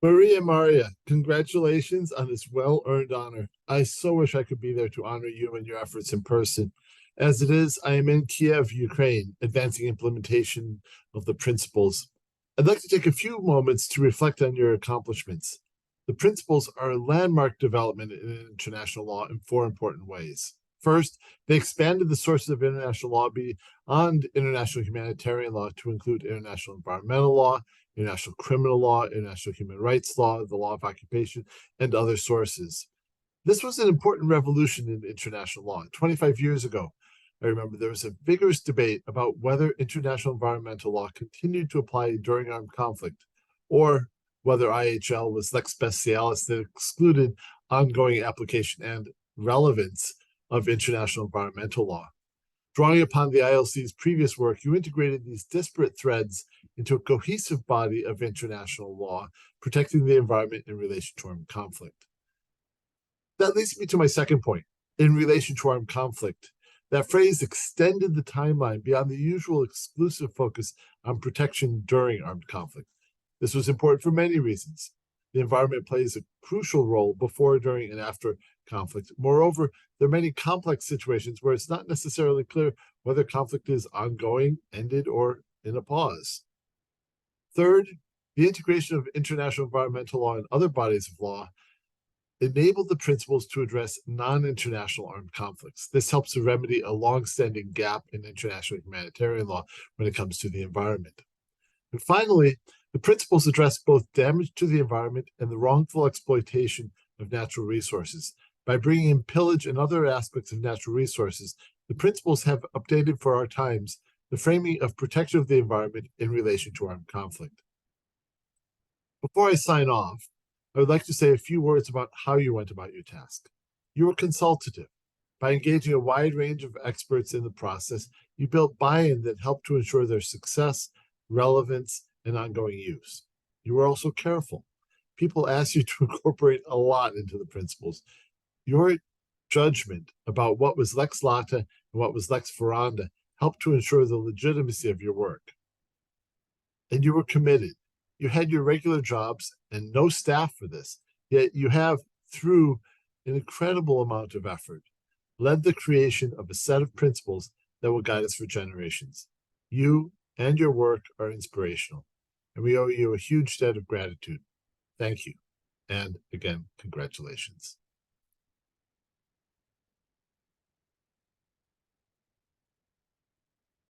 Maria Maria, congratulations on this well-earned honor. I so wish I could be there to honor you and your efforts in person. As it is, I am in Kiev, Ukraine, advancing implementation of the principles. I'd like to take a few moments to reflect on your accomplishments. The principles are a landmark development in international law in four important ways. First, they expanded the sources of international law beyond international humanitarian law to include international environmental law, international criminal law, international human rights law, the law of occupation, and other sources. This was an important revolution in international law. 25 years ago, I remember there was a vigorous debate about whether international environmental law continued to apply during armed conflict, or whether IHL was lex specialis that excluded ongoing application and relevance of international environmental law. Drawing upon the ILC's previous work, you integrated these disparate threads into a cohesive body of international law, protecting the environment in relation to armed conflict. That leads me to my second point, in relation to armed conflict. That phrase extended the timeline beyond the usual exclusive focus on protection during armed conflict. This was important for many reasons. The environment plays a crucial role before, during, and after conflict. Moreover, there are many complex situations where it's not necessarily clear whether conflict is ongoing, ended, or in a pause. Third, the integration of international environmental law and other bodies of law enabled the principles to address non-international armed conflicts. This helps to remedy a long-standing gap in international humanitarian law when it comes to the environment. And finally, the principles address both damage to the environment and the wrongful exploitation of natural resources. By bringing in pillage and other aspects of natural resources, the principles have updated for our times the framing of protection of the environment in relation to armed conflict. Before I sign off, I would like to say a few words about how you went about your task. You were consultative. By engaging a wide range of experts in the process, you built buy-in that helped to ensure their success, relevance, and ongoing use. You were also careful. People asked you to incorporate a lot into the principles. Your judgment about what was lex lata and what was lex ferenda helped to ensure the legitimacy of your work. And you were committed. You had your regular jobs and no staff for this, yet you have, through an incredible amount of effort, led the creation of a set of principles that will guide us for generations. You and your work are inspirational, and we owe you a huge debt of gratitude. Thank you. And again, congratulations.